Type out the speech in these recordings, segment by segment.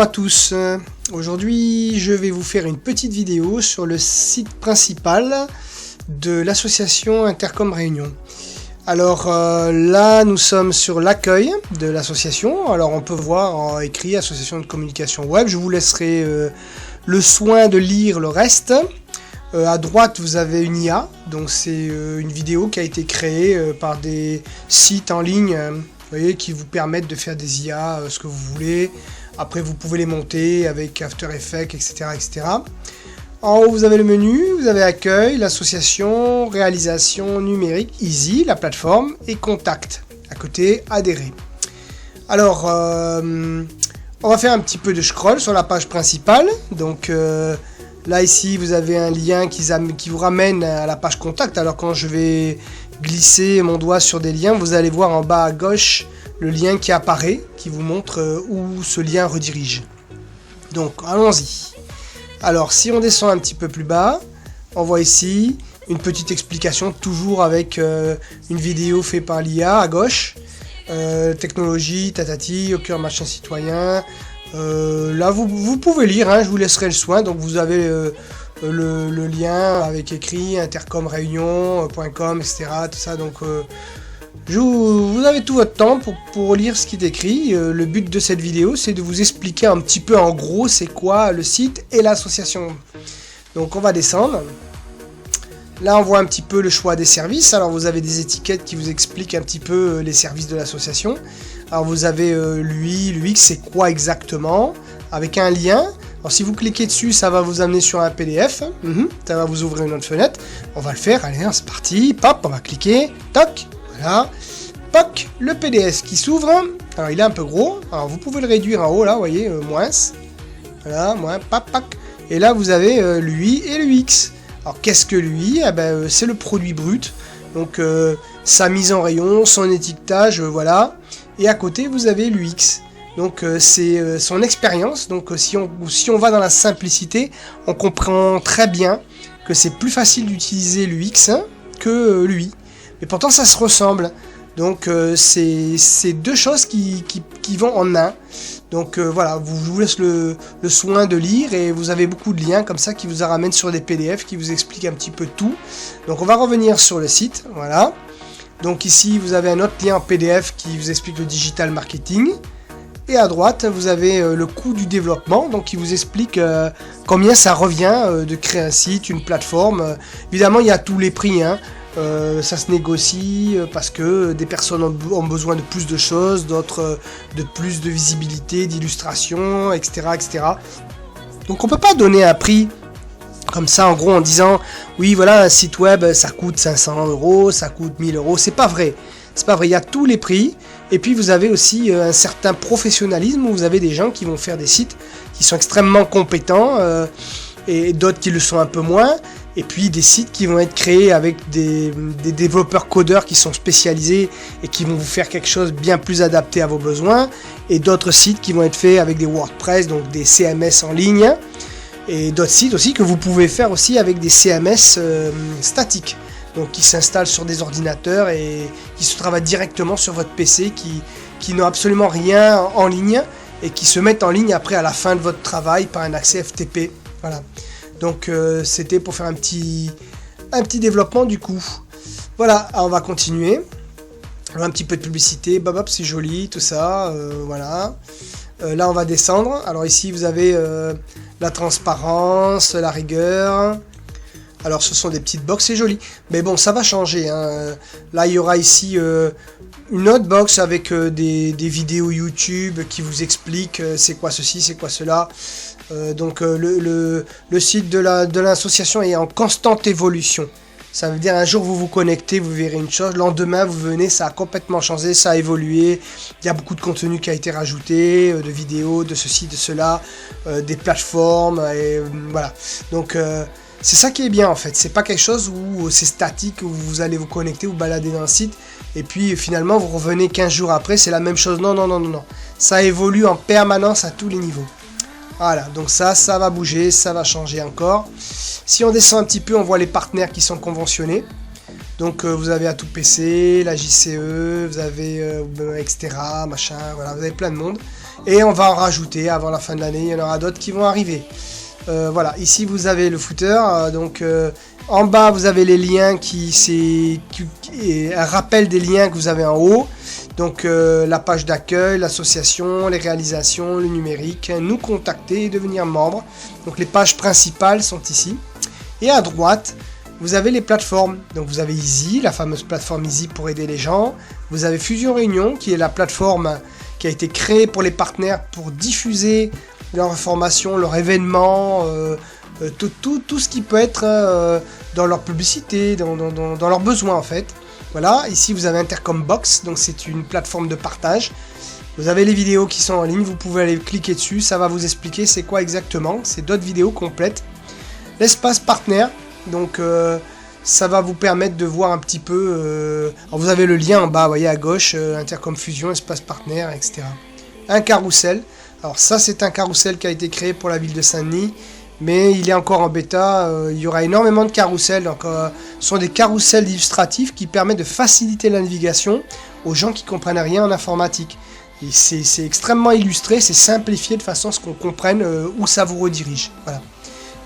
à tous, aujourd'hui je vais vous faire une petite vidéo sur le site principal de l'association Intercom Réunion. Alors là nous sommes sur l'accueil de l'association, alors on peut voir écrit association de communication web, je vous laisserai le soin de lire le reste. À droite vous avez une IA, donc c'est une vidéo qui a été créée par des sites en ligne, vous voyez, qui vous permettent de faire des IA, ce que vous voulez. Après vous pouvez les monter avec After Effects, etc., etc. En haut vous avez le menu, vous avez accueil, l'association, réalisation numérique, Easy, la plateforme, et contact. À côté, adhérer. Alors, on va faire un petit peu de scroll sur la page principale. Donc là ici vous avez un lien qui vous ramène à la page contact. Alors quand je vais glisser mon doigt sur des liens, vous allez voir en bas à gauche le lien qui apparaît, qui vous montre où ce lien redirige. Donc allons-y. Alors si on descend un petit peu plus bas, on voit ici une petite explication, toujours avec une vidéo faite par l'IA à gauche. Technologie, tatati, au cœur machin citoyen. Là vous pouvez lire, hein, je vous laisserai le soin. Donc vous avez le lien avec écrit intercomreunion.com, etc. Tout ça, donc vous avez tout votre temps pour lire ce qui est écrit. Le but de cette vidéo, c'est de vous expliquer un petit peu en gros c'est quoi le site et l'association. Donc on va descendre. Là on voit un petit peu le choix des services. Alors vous avez des étiquettes qui vous expliquent un petit peu les services de l'association. Alors vous avez l'UI, l'UX, c'est quoi exactement, avec un lien. Alors si vous cliquez dessus, ça va vous amener sur un PDF. Ça va vous ouvrir une autre fenêtre. On va le faire, allez, c'est parti. Pop, on va cliquer, toc. Voilà, POC, le PDF qui s'ouvre. Alors il est un peu gros, alors vous pouvez le réduire en haut là, vous voyez, moins. Voilà, moins, pac. Et là vous avez l'UI et l'UX. Alors qu'est-ce que l'UI? C'est le produit brut, donc sa mise en rayon, son étiquetage, voilà. Et à côté vous avez l'UX, donc c'est son expérience. Donc si on va dans la simplicité, on comprend très bien que c'est plus facile d'utiliser l'UX que l'UI. Et pourtant ça se ressemble, donc c'est deux choses qui vont en un. Donc voilà, je vous laisse le soin de lire, et vous avez beaucoup de liens comme ça qui vous ramènent sur des PDF qui vous expliquent un petit peu tout. Donc on va revenir sur le site, voilà. Donc ici vous avez un autre lien en PDF qui vous explique le digital marketing. Et à droite vous avez le coût du développement, donc qui vous explique combien ça revient de créer un site, une plateforme. Évidemment il y a tous les prix, hein. Ça se négocie parce que des personnes ont besoin de plus de choses, d'autres de plus de visibilité, d'illustration, etc., etc. Donc on peut pas donner un prix comme ça en gros en disant oui voilà un site web ça coûte 500 €, ça coûte 1000 €, c'est pas vrai. C'est pas vrai, il y a tous les prix, et puis vous avez aussi un certain professionnalisme où vous avez des gens qui vont faire des sites qui sont extrêmement compétents et d'autres qui le sont un peu moins. Et puis des sites qui vont être créés avec des développeurs codeurs qui sont spécialisés et qui vont vous faire quelque chose bien plus adapté à vos besoins. Et d'autres sites qui vont être faits avec des WordPress, donc des CMS en ligne. Et d'autres sites aussi que vous pouvez faire aussi avec des CMS statiques. Donc qui s'installent sur des ordinateurs et qui se travaillent directement sur votre PC, qui n'ont absolument rien en ligne et qui se mettent en ligne après à la fin de votre travail par un accès FTP. Voilà. Donc c'était pour faire un petit développement du coup. Voilà, alors on va continuer. Alors, un petit peu de publicité, bop, c'est joli, tout ça, voilà. Là on va descendre. Alors ici vous avez la transparence, la rigueur. Alors ce sont des petites box, c'est joli. Mais bon, ça va changer, hein. Là il y aura ici une autre box avec des vidéos YouTube qui vous expliquent c'est quoi ceci, c'est quoi cela. Donc le site de l'association est en constante évolution. Ça veut dire un jour vous vous connectez, vous verrez une chose, le lendemain vous venez, ça a complètement changé, ça a évolué. Il y a beaucoup de contenu qui a été rajouté, de vidéos, de ceci, de cela, des plateformes, et voilà. Donc c'est ça qui est bien en fait, c'est pas quelque chose où c'est statique, où vous allez vous connecter, vous balader dans le site, et puis finalement vous revenez 15 jours après, c'est la même chose. Non. Ça évolue en permanence à tous les niveaux. Voilà, donc ça va bouger, ça va changer encore. Si on descend un petit peu, on voit les partenaires qui sont conventionnés. Donc vous avez à tout PC, la JCE, vous avez etc. machin, voilà, vous avez plein de monde. Et on va en rajouter avant la fin de l'année, il y en aura d'autres qui vont arriver. Voilà, ici vous avez le footer, en bas vous avez les liens un rappel des liens que vous avez en haut. Donc la page d'accueil, l'association, les réalisations, le numérique, nous contacter et devenir membre. Donc les pages principales sont ici. Et à droite, vous avez les plateformes. Donc vous avez Easy, la fameuse plateforme Easy pour aider les gens. Vous avez Fusion Réunion, qui est la plateforme qui a été créée pour les partenaires pour diffuser leur information, leur événement, tout ce qui peut être dans leur publicité, dans leurs besoins en fait. Voilà, ici vous avez Intercom Box, donc c'est une plateforme de partage. Vous avez les vidéos qui sont en ligne, vous pouvez aller cliquer dessus, ça va vous expliquer c'est quoi exactement, c'est d'autres vidéos complètes. L'espace partenaire, donc ça va vous permettre de voir un petit peu, alors vous avez le lien en bas, vous voyez à gauche, Intercom Fusion, espace partenaire, etc. Un carrousel, alors ça c'est un carrousel qui a été créé pour la ville de Saint-Denis, mais il est encore en bêta, il y aura énormément de carrousels, donc ce sont des carrousels illustratifs qui permettent de faciliter la navigation aux gens qui ne comprennent rien en informatique. Et c'est extrêmement illustré, c'est simplifié de façon à ce qu'on comprenne où ça vous redirige. Voilà.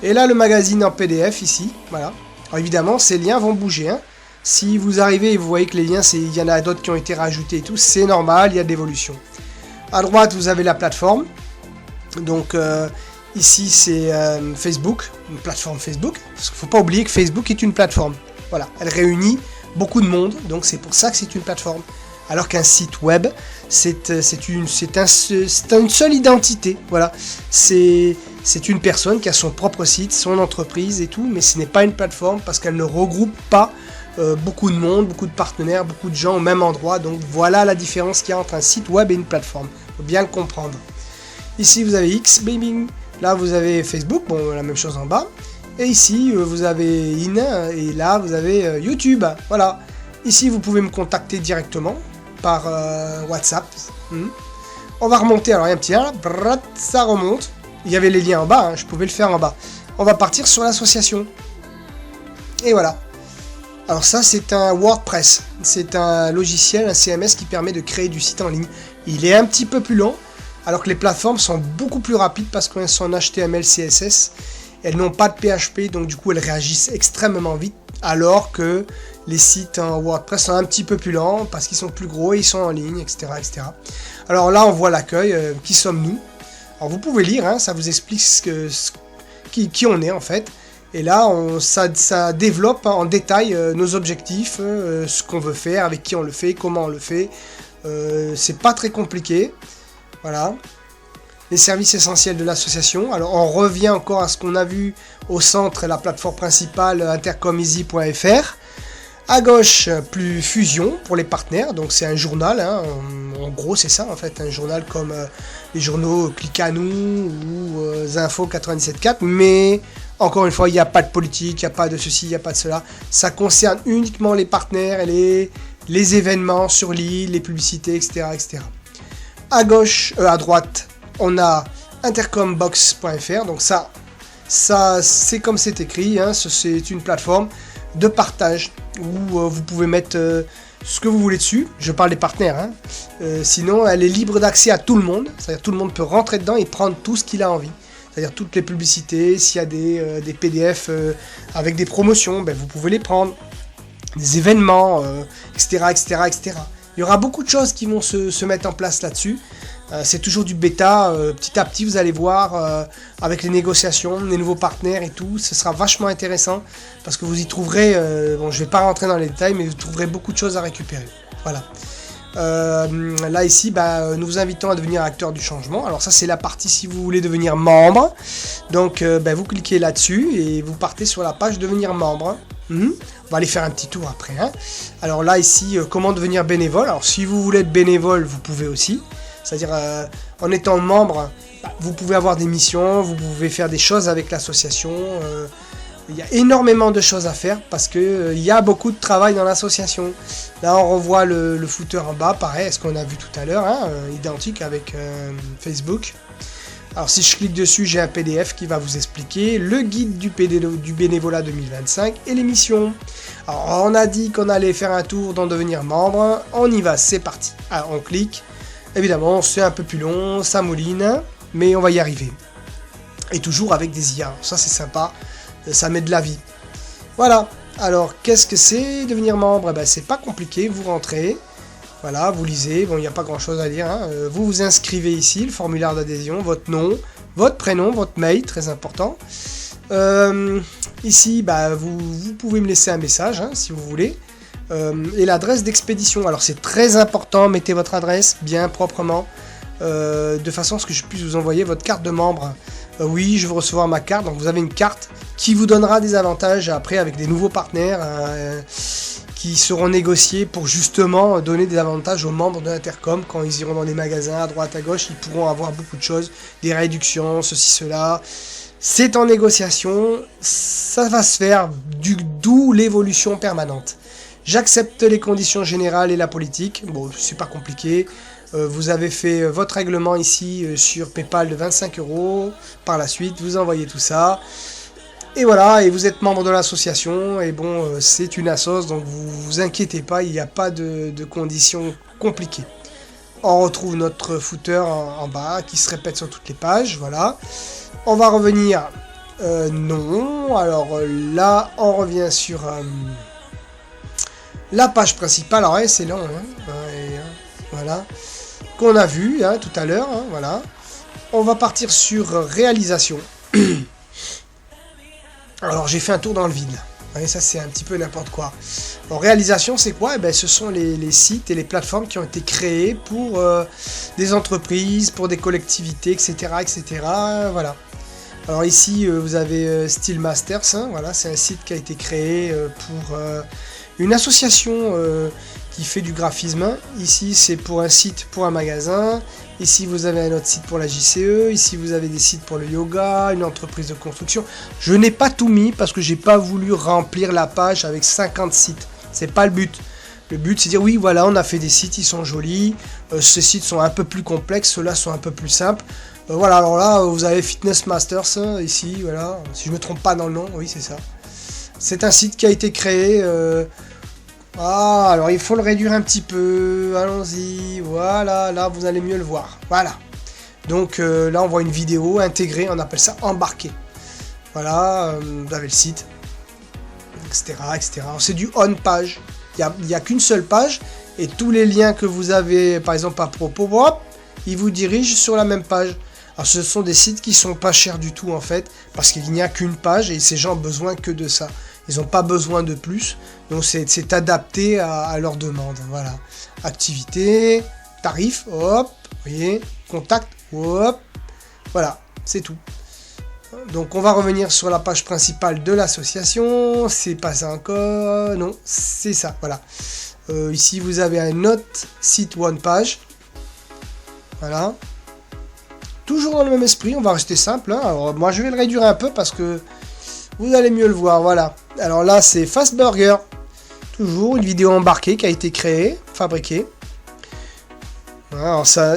Et là le magazine en PDF ici, voilà. Alors évidemment ces liens vont bouger, hein. Si vous arrivez et vous voyez que les liens, il y en a d'autres qui ont été rajoutés et tout, c'est normal, il y a de l'évolution. À droite vous avez la plateforme, donc ici c'est Facebook, une plateforme Facebook, parce qu'il ne faut pas oublier que Facebook est une plateforme. Voilà, elle réunit beaucoup de monde, donc c'est pour ça que c'est une plateforme. Alors qu'un site web, c'est une seule identité. Voilà, c'est une personne qui a son propre site, son entreprise et tout, mais ce n'est pas une plateforme parce qu'elle ne regroupe pas beaucoup de monde, beaucoup de partenaires, beaucoup de gens au même endroit. Donc voilà la différence qu'il y a entre un site web et une plateforme. Il faut bien le comprendre. Ici vous avez X-Gaming. Là, vous avez Facebook, bon, la même chose en bas. Et ici, vous avez In, et là, vous avez YouTube. Voilà. Ici, vous pouvez me contacter directement par WhatsApp. On va remonter, alors il y a un petit lien, là, ça remonte. Il y avait les liens en bas, hein, je pouvais le faire en bas. On va partir sur l'association. Et voilà. Alors ça, c'est un WordPress. C'est un logiciel, un CMS qui permet de créer du site en ligne. Il est un petit peu plus long. Alors que les plateformes sont beaucoup plus rapides parce qu'elles sont en HTML, CSS. Elles n'ont pas de PHP, donc du coup elles réagissent extrêmement vite. Alors que les sites en WordPress sont un petit peu plus lents parce qu'ils sont plus gros et ils sont en ligne, etc. etc. Alors là on voit l'accueil, qui sommes-nous. Alors vous pouvez lire, hein, ça vous explique qui on est en fait. Et là ça développe en détail nos objectifs, ce qu'on veut faire, avec qui on le fait, comment on le fait. C'est pas très compliqué. Voilà, les services essentiels de l'association. Alors on revient encore à ce qu'on a vu au centre, la plateforme principale intercomeasy.fr. À gauche, plus Fusion pour les partenaires, donc c'est un journal, hein. En gros c'est ça en fait, un journal comme les journaux Click à nous ou Zinfo 97.4, mais encore une fois il n'y a pas de politique, il n'y a pas de ceci, il n'y a pas de cela. Ça concerne uniquement les partenaires et les événements sur l'île, les publicités, etc. etc. À gauche, à droite, on a intercombox.fr, donc ça c'est comme c'est écrit, hein, c'est une plateforme de partage où vous pouvez mettre ce que vous voulez dessus. Je parle des partenaires, hein. Sinon elle est libre d'accès à tout le monde, c'est-à-dire tout le monde peut rentrer dedans et prendre tout ce qu'il a envie. C'est-à-dire toutes les publicités, s'il y a des PDF avec des promotions, ben, vous pouvez les prendre, des événements, etc., etc., etc. Il y aura beaucoup de choses qui vont se mettre en place là-dessus. C'est toujours du bêta. Petit à petit, vous allez voir avec les négociations, les nouveaux partenaires et tout. Ce sera vachement intéressant parce que vous y trouverez, bon, je ne vais pas rentrer dans les détails, mais vous trouverez beaucoup de choses à récupérer. Voilà. Là, ici, nous vous invitons à devenir acteur du changement. Alors ça, c'est la partie si vous voulez devenir membre. Donc, vous cliquez là-dessus et vous partez sur la page devenir membre. On va aller faire un petit tour après, hein. Alors là ici, comment devenir bénévole. Alors si vous voulez être bénévole, vous pouvez aussi. C'est-à-dire en étant membre, vous pouvez avoir des missions, vous pouvez faire des choses avec l'association. Il y a énormément de choses à faire parce que il y a beaucoup de travail dans l'association. Là on revoit le footer en bas, pareil, ce qu'on a vu tout à l'heure, hein, identique avec Facebook. Alors si je clique dessus, j'ai un PDF qui va vous expliquer le guide du bénévolat 2025 et les missions. Alors on a dit qu'on allait faire un tour dans devenir membre, on y va, c'est parti. Alors on clique, Évidemment, c'est un peu plus long, ça mouline, mais on va y arriver. Et toujours avec des IA, ça c'est sympa, ça met de la vie. Voilà, alors qu'est-ce que c'est devenir membre? Eh ben, c'est pas compliqué, vous rentrez, voilà, vous lisez, bon il n'y a pas grand chose à dire, hein. Vous vous inscrivez ici, le formulaire d'adhésion, votre nom, votre prénom, votre mail, très important. Ici, bah, vous pouvez me laisser un message hein, si vous voulez. Et l'adresse d'expédition, alors c'est très important, mettez votre adresse bien proprement, de façon à ce que je puisse vous envoyer votre carte de membre. Oui, je veux recevoir ma carte, donc vous avez une carte qui vous donnera des avantages après avec des nouveaux partenaires qui seront négociés pour justement donner des avantages aux membres de l'Intercom. Quand ils iront dans les magasins à droite à gauche, ils pourront avoir beaucoup de choses, des réductions, ceci, cela. C'est en négociation, ça va se faire, d'où l'évolution permanente. J'accepte les conditions générales et la politique, bon c'est pas compliqué. Vous avez fait votre règlement ici sur PayPal de 25 €. Par la suite, vous envoyez tout ça. Et voilà, et vous êtes membre de l'association. Et bon, c'est une assos, donc vous inquiétez pas, il n'y a pas de conditions compliquées. On retrouve notre footer en bas qui se répète sur toutes les pages. Voilà. On va revenir. Non. Alors là, on revient sur la page principale. Alors, ouais, c'est long. Hein. Voilà. Qu'on a vu hein, tout à l'heure, hein, voilà. On va partir sur réalisation. Alors j'ai fait un tour dans le vide. Ouais, ça c'est un petit peu n'importe quoi. Alors, réalisation c'est quoi? Eh ben, ce sont les sites et les plateformes qui ont été créés pour des entreprises, pour des collectivités, etc. etc. Voilà. Alors ici vous avez Steel Masters, hein, voilà, c'est un site qui a été créé pour une association qui fait du graphisme. Ici c'est pour un site, pour un magasin. Ici vous avez un autre site pour la JCE. Ici vous avez des sites pour le yoga, une entreprise de construction. Je n'ai pas tout mis parce que j'ai pas voulu remplir la page avec 50 sites. C'est pas le but. Le but c'est de dire oui voilà on a fait des sites, ils sont jolis. Ces sites sont un peu plus complexes, ceux-là sont un peu plus simples. Voilà, alors là vous avez Fitness Masters ici, voilà, si je me trompe pas dans le nom, oui c'est ça. C'est un site qui a été créé. Ah, alors il faut le réduire un petit peu. Allons-y. Voilà, là vous allez mieux le voir. Voilà. Donc là on voit une vidéo intégrée, on appelle ça embarqué. Voilà, vous avez le site, etc. etc. C'est du on page. Il n'y a qu'une seule page et tous les liens que vous avez, par exemple à propos, hop, ils vous dirigent sur la même page. Alors ce sont des sites qui sont pas chers du tout en fait, parce qu'il n'y a qu'une page et ces gens ont besoin que de ça. Ils n'ont pas besoin de plus, donc c'est adapté à leur demande. Voilà. Activité, tarif, hop, vous voyez, contact, hop, voilà, c'est tout. Donc on va revenir sur la page principale de l'association, c'est pas ça encore, non, c'est ça, voilà. Ici vous avez un autre site one page, voilà. Toujours dans le même esprit, on va rester simple, hein. Alors moi je vais le réduire un peu parce que vous allez mieux le voir, voilà. Alors là c'est Fast Burger, toujours une vidéo embarquée qui a été créée, fabriquée. Alors ça,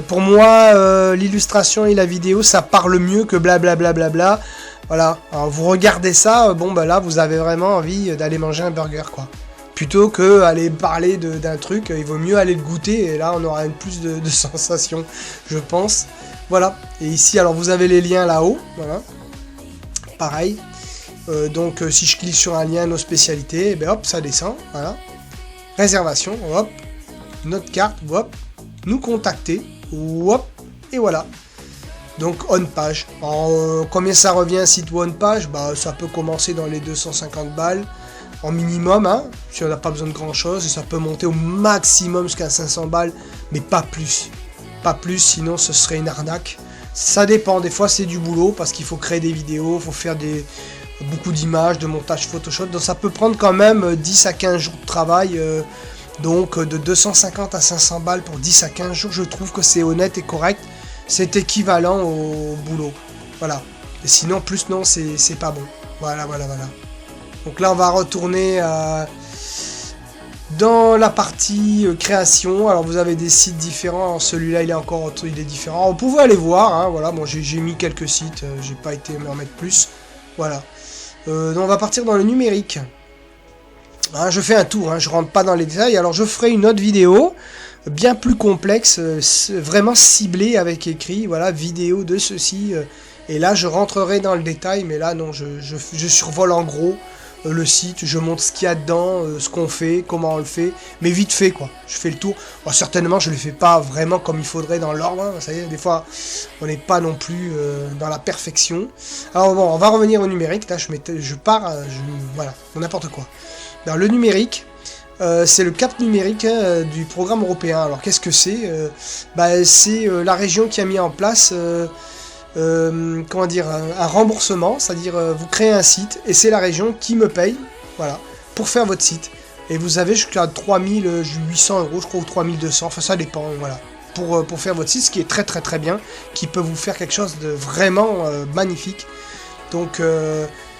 pour moi, l'illustration et la vidéo, ça parle mieux que blablabla. Bla bla bla. Voilà, alors vous regardez ça, bon bah là vous avez vraiment envie d'aller manger un burger quoi. Plutôt que aller parler d'un truc, il vaut mieux aller le goûter et là on aura plus de sensations, je pense. Voilà, et ici alors vous avez les liens là-haut, voilà, pareil. Donc si je clique sur un lien, nos spécialités, et ben hop, ça descend, voilà. Réservation, hop, notre carte, hop, nous contacter, hop, et voilà. Donc on page. Alors, combien ça revient site one page? Bah ça peut commencer dans les 250 balles en minimum, hein, si on n'a pas besoin de grand chose, et ça peut monter au maximum jusqu'à 500 balles, mais pas plus. Pas plus, sinon ce serait une arnaque. Ça dépend, des fois c'est du boulot parce qu'il faut créer des vidéos, il faut faire beaucoup d'images, de montage Photoshop, donc ça peut prendre quand même 10 à 15 jours de travail, donc de 250 à 500 balles pour 10 à 15 jours, je trouve que c'est honnête et correct, c'est équivalent au boulot, voilà, et sinon plus non, c'est pas bon, voilà. Donc là on va retourner dans la partie création. Alors vous avez des sites différents, celui-là il est différent, on pouvait aller voir, hein, voilà, bon j'ai mis quelques sites, j'ai pas été me remettre plus, voilà. Donc on va partir dans le numérique. Hein, je fais un tour, hein, je rentre pas dans les détails, alors je ferai une autre vidéo bien plus complexe, vraiment ciblé avec écrit, voilà, vidéo de ceci. Et là, je rentrerai dans le détail, mais là, non, je survole en gros le site, je montre ce qu'il y a dedans, ce qu'on fait, comment on le fait, mais vite fait, quoi. Je fais le tour. Bon, certainement, je ne le fais pas vraiment comme il faudrait dans l'ordre, hein. Ça y est, des fois, on n'est pas non plus dans la perfection. Alors bon, on va revenir au numérique. Là, je pars, voilà, n'importe quoi. Dans le numérique, c'est le cap numérique du programme européen. Alors, qu'est-ce que c'est? C'est la région qui a mis en place... comment dire, un remboursement, c'est-à-dire vous créez un site et c'est la région qui me paye, voilà, pour faire votre site. Et vous avez jusqu'à 3800 €, je crois, ou 3200, enfin ça dépend, voilà, pour faire votre site, ce qui est très très très bien, qui peut vous faire quelque chose de vraiment magnifique. Donc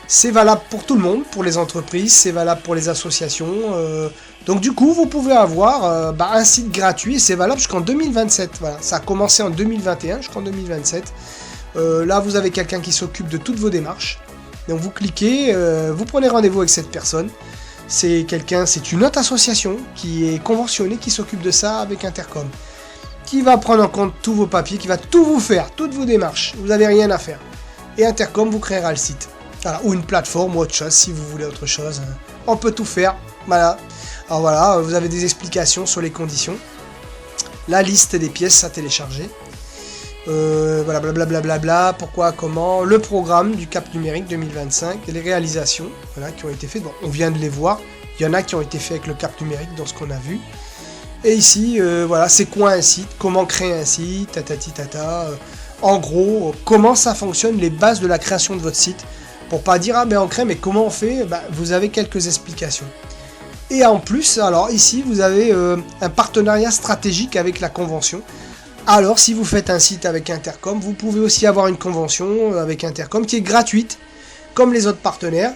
c'est valable pour tout le monde, pour les entreprises, c'est valable pour les associations. Donc du coup, vous pouvez avoir un site gratuit et c'est valable jusqu'en 2027. Voilà, ça a commencé en 2021 jusqu'en 2027. Là, vous avez quelqu'un qui s'occupe de toutes vos démarches. Donc vous cliquez, vous prenez rendez-vous avec cette personne. C'est une autre association qui est conventionnée, qui s'occupe de ça avec Intercom, qui va prendre en compte tous vos papiers, qui va tout vous faire, toutes vos démarches. Vous n'avez rien à faire. Et Intercom vous créera le site. Voilà, ou une plateforme ou autre chose, si vous voulez autre chose. On peut tout faire. Voilà. Alors voilà, vous avez des explications sur les conditions. La liste des pièces à télécharger. Voilà, blablabla, pourquoi, comment, le programme du Cap Numérique 2025, et les réalisations, voilà, qui ont été faites. Bon, on vient de les voir. Il y en a qui ont été faits avec le Cap Numérique dans ce qu'on a vu. Et ici, voilà, c'est quoi un site, comment créer un site, tatati tata. En gros, comment ça fonctionne, les bases de la création de votre site. Pour pas dire, ah ben on crée, mais comment on fait, vous avez quelques explications. Et en plus, alors ici, vous avez un partenariat stratégique avec la convention. Alors, si vous faites un site avec Intercom, vous pouvez aussi avoir une convention avec Intercom qui est gratuite, comme les autres partenaires.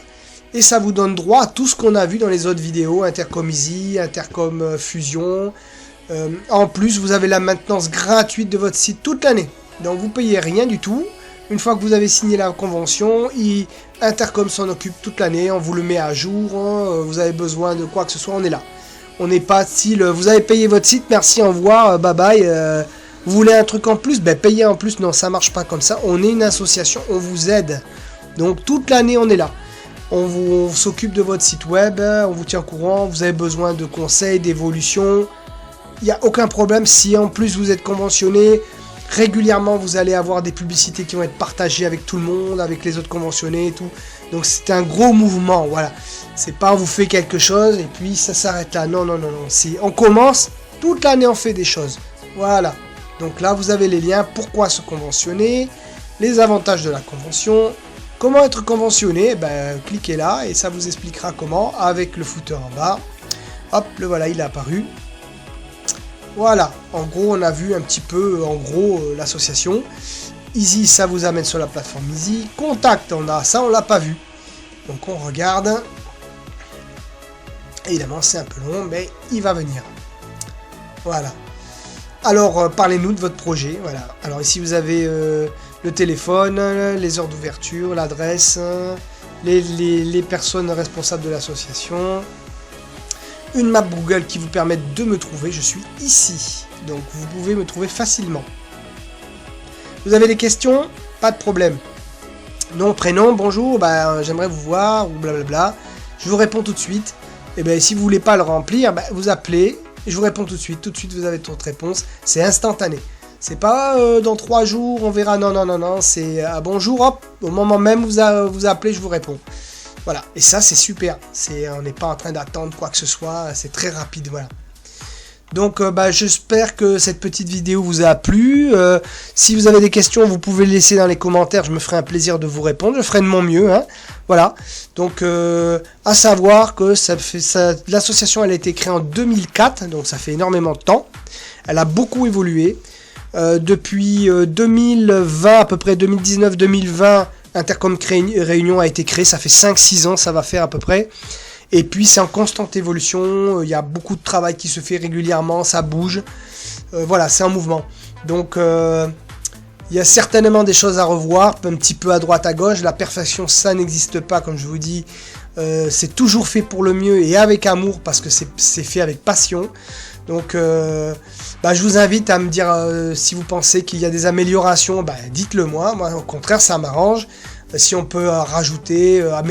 Et ça vous donne droit à tout ce qu'on a vu dans les autres vidéos, Intercom Easy, Intercom Fusion. En plus, vous avez la maintenance gratuite de votre site toute l'année. Donc, vous payez rien du tout. Une fois que vous avez signé la convention, Intercom s'en occupe toute l'année, on vous le met à jour, hein, vous avez besoin de quoi que ce soit, on est là. On n'est pas style, vous avez payé votre site, merci, au revoir, bye bye. Vous voulez un truc en plus, payez en plus, non, ça marche pas comme ça. On est une association, on vous aide. Donc toute l'année, on est là. On s'occupe de votre site web, on vous tient au courant, vous avez besoin de conseils, d'évolution. Il n'y a aucun problème si en plus vous êtes conventionné. Régulièrement, vous allez avoir des publicités qui vont être partagées avec tout le monde, avec les autres conventionnés et tout. Donc c'est un gros mouvement, voilà. C'est pas on vous fait quelque chose et puis ça s'arrête là. Non, non, non, non. On commence, toute l'année on fait des choses. Voilà. Donc là, vous avez les liens, pourquoi se conventionner, les avantages de la convention, comment être conventionné, cliquez là et ça vous expliquera comment, avec le footer en bas. Hop, le voilà, il est apparu. Voilà, en gros, on a vu un petit peu, l'association. Easy, ça vous amène sur la plateforme Easy. Contact, ça, on l'a pas vu. Donc on regarde. Évidemment, c'est un peu long, mais il va venir. Voilà. Alors, parlez-nous de votre projet. Voilà. Alors ici, vous avez le téléphone, les heures d'ouverture, l'adresse, les personnes responsables de l'association. Une map Google qui vous permet de me trouver. Je suis ici. Donc, vous pouvez me trouver facilement. Vous avez des questions? Pas de problème. Nom, prénom, bonjour, j'aimerais vous voir, ou blablabla. Je vous réponds tout de suite. Et si vous voulez pas le remplir, vous appelez. Et je vous réponds tout de suite vous avez toute réponse, c'est instantané. C'est pas dans 3 jours, on verra, non, c'est bonjour, hop, au moment même vous appelez, je vous réponds. Voilà, et ça c'est super, on n'est pas en train d'attendre quoi que ce soit, c'est très rapide, voilà. Donc j'espère que cette petite vidéo vous a plu. Si vous avez des questions, vous pouvez les laisser dans les commentaires, je me ferai un plaisir de vous répondre, je ferai de mon mieux, hein. Voilà, donc à savoir que l'association elle a été créée en 2004, donc ça fait énormément de temps. Elle a beaucoup évolué. Depuis 2020, à peu près 2019-2020, Intercom Réunion a été créé, ça fait 5-6 ans, ça va faire à peu près. Et puis c'est en constante évolution, il y a beaucoup de travail qui se fait régulièrement, ça bouge. Voilà, c'est un mouvement. Donc il y a certainement des choses à revoir, un petit peu à droite à gauche. La perfection, ça n'existe pas, comme je vous dis. C'est toujours fait pour le mieux et avec amour, parce que c'est fait avec passion. Donc je vous invite à me dire si vous pensez qu'il y a des améliorations, dites-le moi. Moi au contraire ça m'arrange. Si on peut rajouter, améliorer